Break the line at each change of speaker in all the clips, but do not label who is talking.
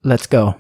Let's go.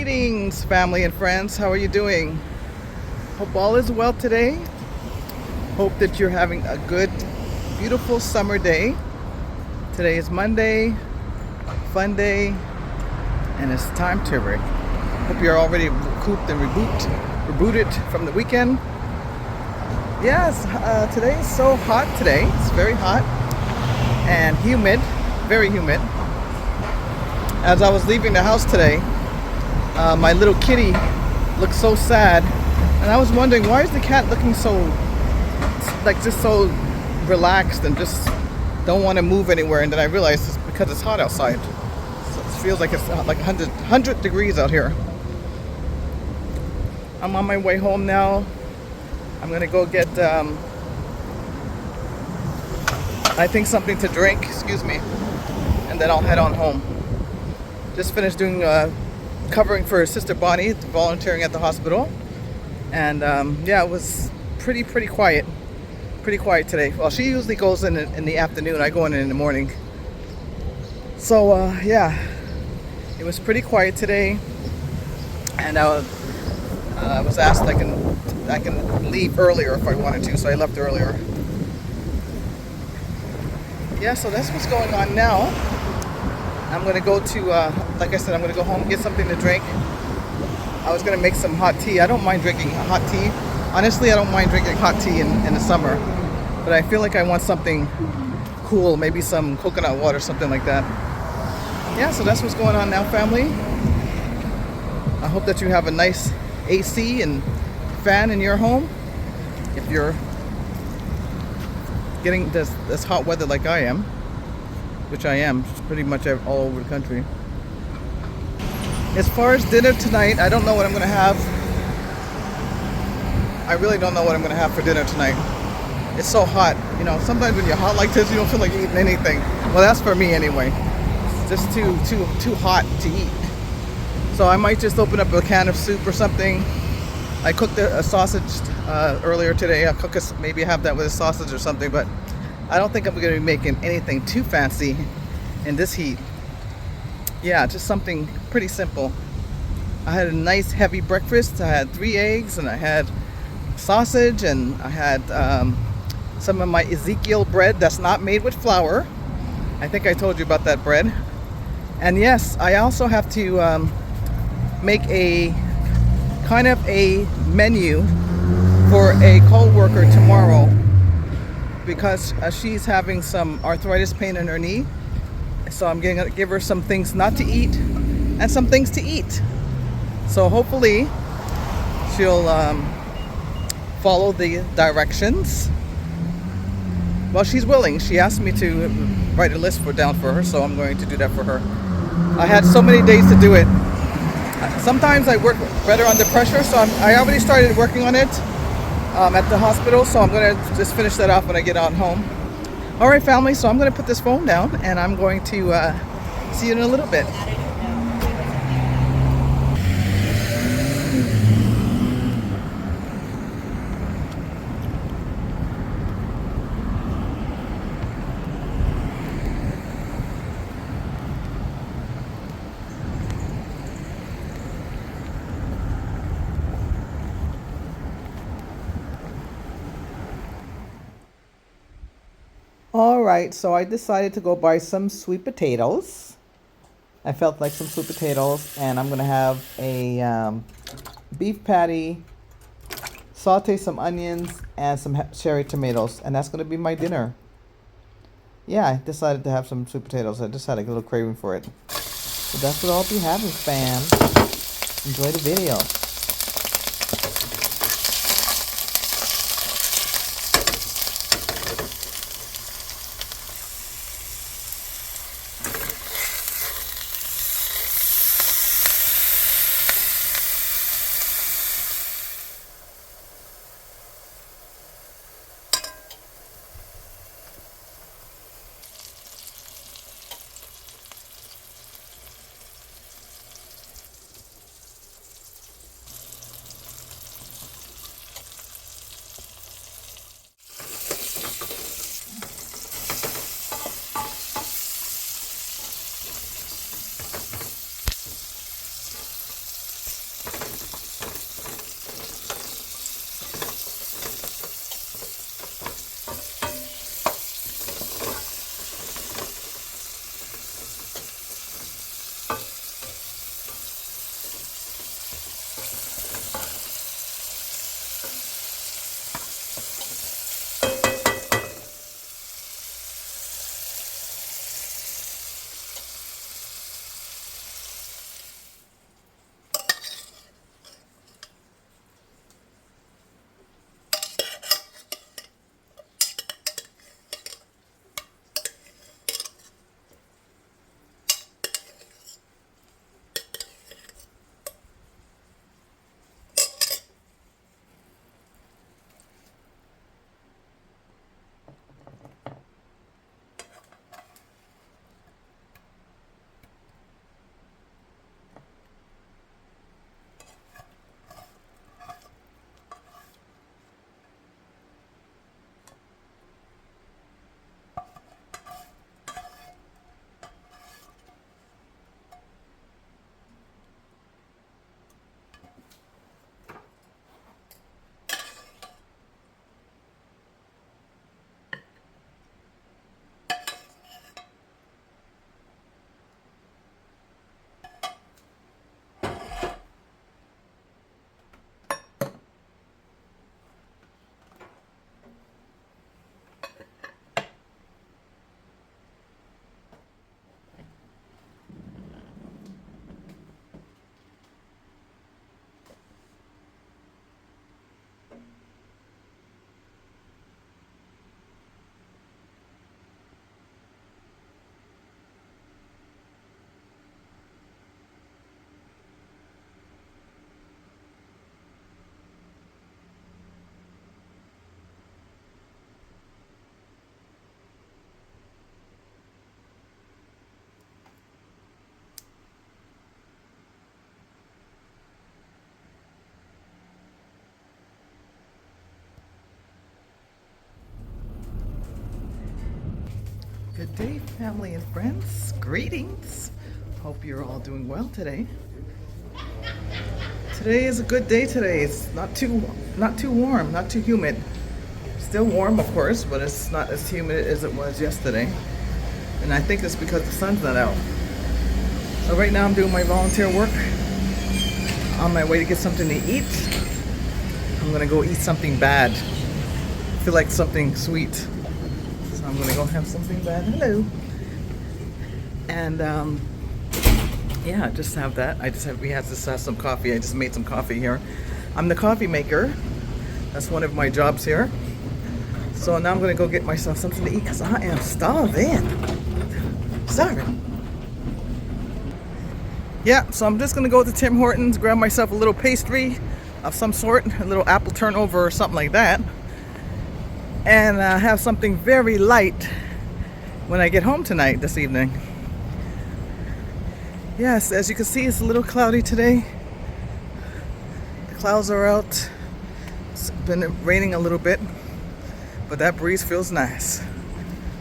Greetings, family and friends. How are you doing? Hope all is well today. Hope that you're having a good, beautiful summer day. Today is Monday, fun day, and it's time to hope you're already recouped and rebooted from the weekend. Yes, today is so hot today. It's very hot and humid, very humid. As I was leaving the house today, my little kitty looked so sad, and I was wondering, why is the cat looking so, like, just so relaxed and just don't want to move anywhere? And then I realized it's because it's hot outside. So it feels like it's like 100 degrees out here. I'm on my way home now. I'm gonna go get I think something to drink, excuse me, and then I'll head on home. Just finished doing covering for Sister Bonnie, volunteering at the hospital, and yeah, it was pretty quiet today. Well, she usually goes in the afternoon. I go in the morning. So yeah, it was pretty quiet today, and I was asked I can leave earlier if I wanted to, so I left earlier. Yeah, so that's what's going on now. I'm gonna go to, like I said, I'm gonna go home, get something to drink. I was gonna make some hot tea. I don't mind drinking hot tea. Honestly, I don't mind drinking hot tea in the summer, but I feel like I want something cool, maybe some coconut water, something like that. Yeah, so that's what's going on now, family. I hope that you have a nice AC and fan in your home. If you're getting this hot weather like I am, which I am, pretty much all over the country. As far as dinner tonight, I don't know what I'm going to have. I really don't know what I'm going to have for dinner tonight. It's so hot. You know, sometimes when you're hot like this, you don't feel like eating anything. Well, that's for me anyway. It's just too hot to eat. So I might just open up a can of soup or something. I cooked a sausage earlier today. I'll maybe have that with a sausage or something, but I don't think I'm going to be making anything too fancy in this heat. Yeah, just something pretty simple. I had a nice heavy breakfast. I had 3 eggs, and I had sausage, and I had some of my Ezekiel bread that's not made with flour. I think I told you about that bread. And yes, I also have to make a kind of a menu for a co-worker tomorrow, because she's having some arthritis pain in her knee. So I'm going to give her some things not to eat and some things to eat. So hopefully she'll follow the directions. Well, she's willing. She asked me to write a list down for her, so I'm going to do that for her. I had so many days to do it. Sometimes I work better under pressure, so I already started working on it at the hospital, so I'm going to just finish that off when I get on home. All right, family, so I'm going to put this phone down, and I'm going to see you in a little bit. All right, so I decided to go buy some sweet potatoes. I felt like some sweet potatoes, and I'm going to have a beef patty, saute some onions, and some cherry tomatoes, and that's going to be my dinner. Yeah, I decided to have some sweet potatoes. I just had a little craving for it. So that's what I'll be having, fam. Enjoy the video. Good day, family and friends. Greetings. Hope you're all doing well today. Today is a good day today. It's not too warm, not too humid. Still warm, of course, but it's not as humid as it was yesterday. And I think it's because the sun's not out. So right now I'm doing my volunteer work. On my way to get something to eat. I'm gonna go eat something bad. I feel like something sweet. So I'm gonna go have something bad. Hello. And yeah, just have that. We have to have some coffee. I just made some coffee here. I'm the coffee maker. That's one of my jobs here. So now I'm gonna go get myself something to eat because I am starving. Starving. Yeah, so I'm just gonna go to Tim Hortons, grab myself a little pastry of some sort, a little apple turnover or something like that, and have something very light when I get home tonight, this evening. Yes, as you can see, it's a little cloudy today. The clouds are out. It's been raining a little bit, but that breeze feels nice.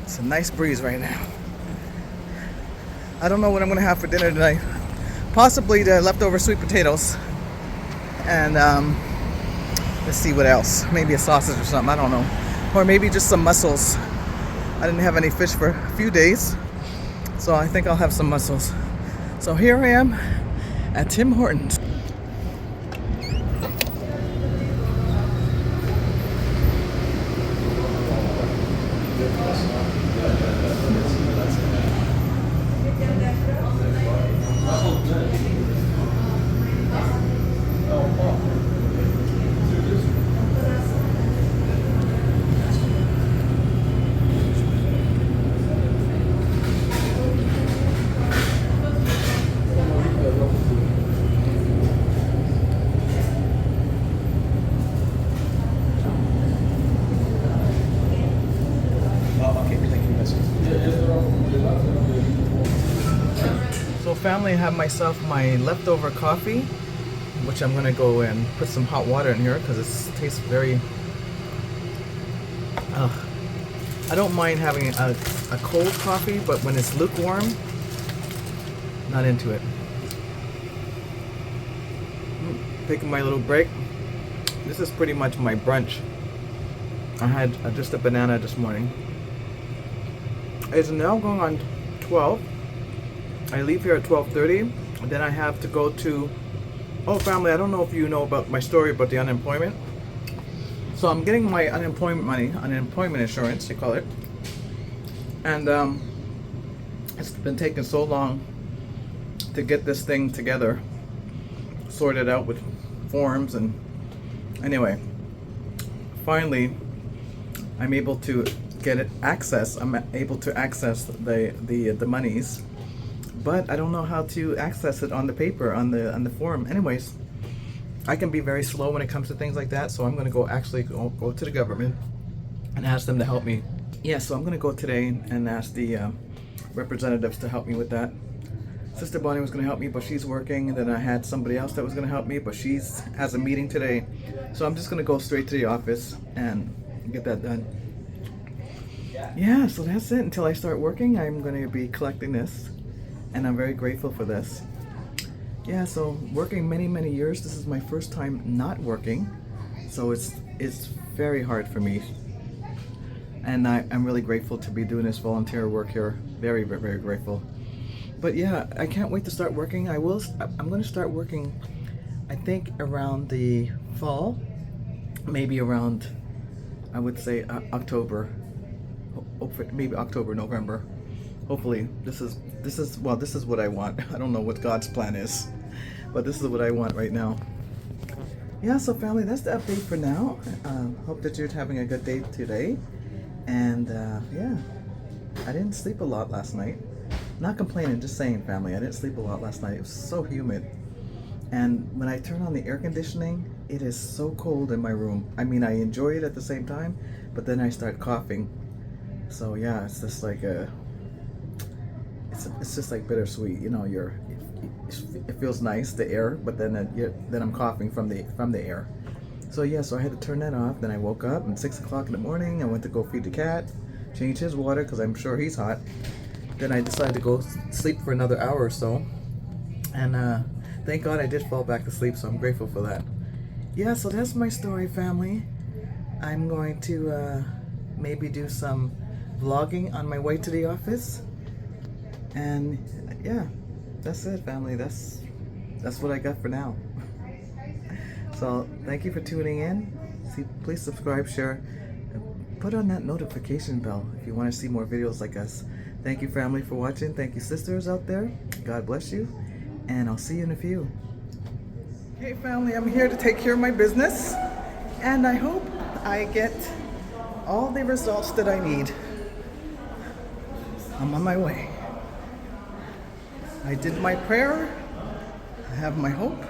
It's a nice breeze right now. I don't know what I'm gonna have for dinner tonight. Possibly the leftover sweet potatoes. And let's see what else. Maybe a sausage or something, I don't know. Or maybe just some mussels. I didn't have any fish for a few days, so I think I'll have some mussels. So here I am at Tim Hortons. So family, I have myself my leftover coffee, which I'm gonna go and put some hot water in here because it tastes very, I don't mind having a cold coffee, but when it's lukewarm, not into it. Taking my little break. This is pretty much my brunch. I had just a banana this morning. It's now going on 12. I leave here at 12:30, and then I have to go to, oh family, I don't know if you know about my story about the unemployment. So I'm getting my unemployment money, unemployment insurance, they call it. And it's been taking so long to get this thing together, sorted out with forms, and anyway, finally I'm able to get it access. I'm able to access the monies. But I don't know how to access it on the paper, on the form. Anyways, I can be very slow when it comes to things like that, so I'm going to go to the government and ask them to help me. Yeah, so I'm going to go today and ask the representatives to help me with that. Sister Bonnie was going to help me, but she's working. And then I had somebody else that was going to help me, but she's has a meeting today. So I'm just going to go straight to the office and get that done. Yeah, so that's it. Until I start working, I'm going to be collecting this. And I'm very grateful for this. Yeah, so working many years, this is my first time not working, so it's very hard for me, and I'm really grateful to be doing this volunteer work here. Very grateful. But yeah, I can't wait to start working. I'm going to start working, I think around the fall, maybe around, I would say October, maybe October, November. Hopefully, this is what I want. I don't know what God's plan is, but this is what I want right now. Yeah, so family, that's the update for now. Hope that you're having a good day today. And yeah, I didn't sleep a lot last night. Not complaining, just saying, family, I didn't sleep a lot last night. It was so humid. And when I turn on the air conditioning, it is so cold in my room. I mean, I enjoy it at the same time, but then I start coughing. So yeah, it's just like it's just like bittersweet, you know. It feels nice, the air, but then I'm coughing from the air. So yeah, so I had to turn that off. Then I woke up at 6 o'clock in the morning. I went to go feed the cat. change his water because I'm sure he's hot. Then I decided to go sleep for another hour or so. And thank God I did fall back to sleep, so I'm grateful for that. Yeah, so that's my story, family. I'm going to maybe do some vlogging on my way to the office. And yeah, that's it, family. That's what I got for now. So thank you for tuning in. Please subscribe, share, and put on that notification bell if you want to see more videos like us. Thank you, family, for watching. Thank you, sisters out there. God bless you, and I'll see you in a few. Hey, family, I'm here to take care of my business, and I hope I get all the results that I need. I'm on my way. I did my prayer. I have my hope.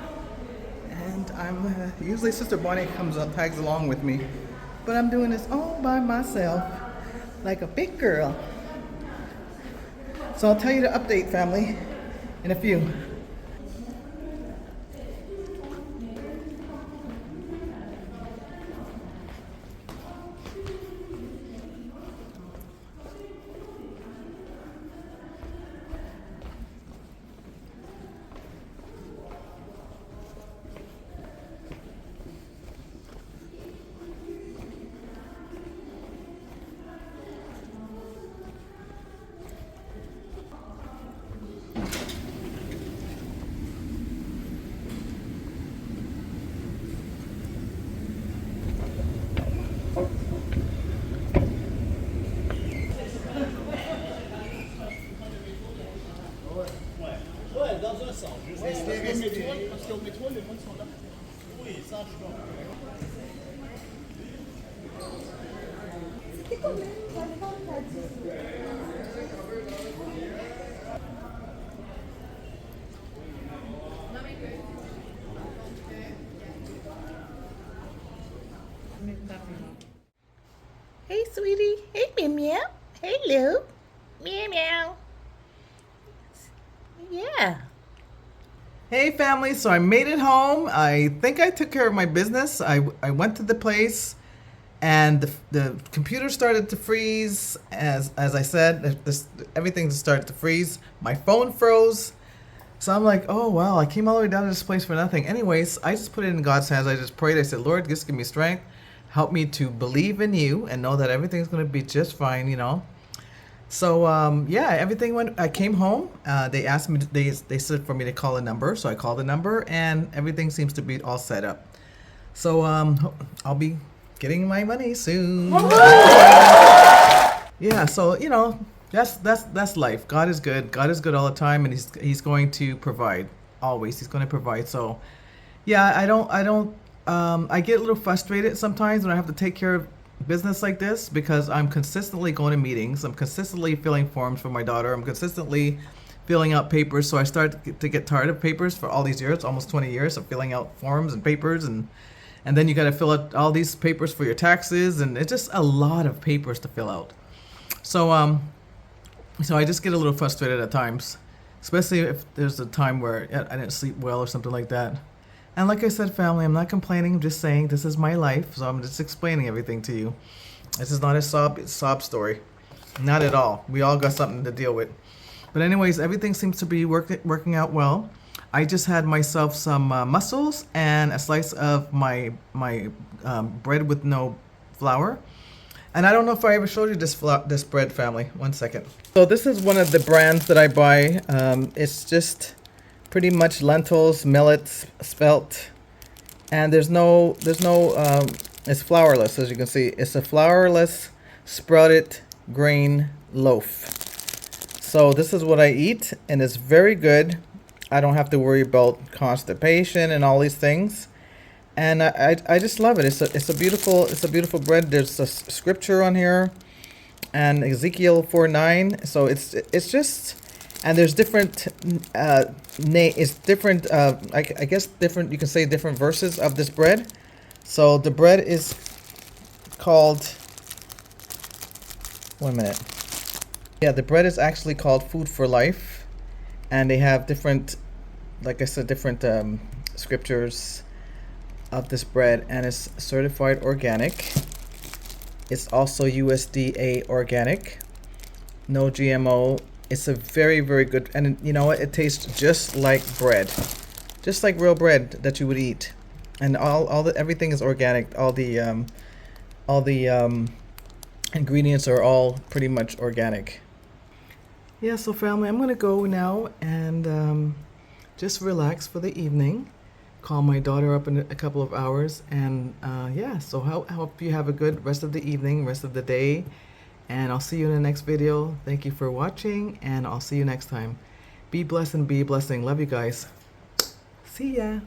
And I'm usually Sister Bonnie comes up, tags along with me, but I'm doing this all by myself, like a big girl. So I'll tell you the update, family, in a few.
Ouais, dans un sens. Juste parce qu'au métro, les gens sont là. Oui, ça, je comprends.
Hey, sweetie. Hey, meow meow. Hello. Meow meow. Yeah.
Hey, family, so I made it home. I think I took care of my business. I went to the place, and the computer started to freeze. As I said, everything started to freeze. My phone froze. So I'm like, oh, wow, I came all the way down to this place for nothing. Anyways, I just put it in God's hands. I just prayed. I said, Lord, just give me strength. Help me to believe in you and know that everything's going to be just fine, you know. So yeah, everything went. I came home. They asked me. They said for me to call a number, so I called the number, and everything seems to be all set up. So I'll be getting my money soon. Yeah. So you know, that's life. God is good. God is good all the time, and He's going to provide always. He's going to provide. So yeah, I get a little frustrated sometimes when I have to take care of business like this because I'm consistently going to meetings. I'm consistently filling forms for my daughter. I'm consistently filling out papers. So I start to get tired of papers for all these years, almost 20 years of filling out forms and papers. And then you got to fill out all these papers for your taxes. And it's just a lot of papers to fill out. So, so I just get a little frustrated at times, especially if there's a time where I didn't sleep well or something like that. And like I said, family, I'm not complaining. I'm just saying this is my life. So I'm just explaining everything to you. This is not a sob story. Not at all. We all got something to deal with. But anyways, everything seems to be working out well. I just had myself some mussels and a slice of my bread with no flour. And I don't know if I ever showed you this bread, family. One second. So this is one of the brands that I buy. It's just pretty much lentils, millets, spelt, and it's flourless, as you can see. It's a flourless sprouted grain loaf. So this is what I eat, and it's very good. I don't have to worry about constipation and all these things, and I just love it. It's a beautiful bread. There's a scripture on here, and Ezekiel 4:9. So it's just. And there's different I guess different, you can say different verses of this bread. So the bread is called, one minute. Yeah, the bread is actually called Food for Life. And they have different, like I said, different scriptures of this bread. And it's certified organic. It's also USDA organic, no GMO. It's a very, very good, and you know what? It tastes just like bread, just like real bread that you would eat. And all the everything is organic. All the ingredients are all pretty much organic. Yeah, so family, I'm gonna go now and just relax for the evening. Call my daughter up in a couple of hours, and yeah. So hope you have a good rest of the evening, rest of the day, and I'll see you in the next video. Thank you for watching, and I'll see you next time. Be blessed and be a blessing. Love you guys. See ya.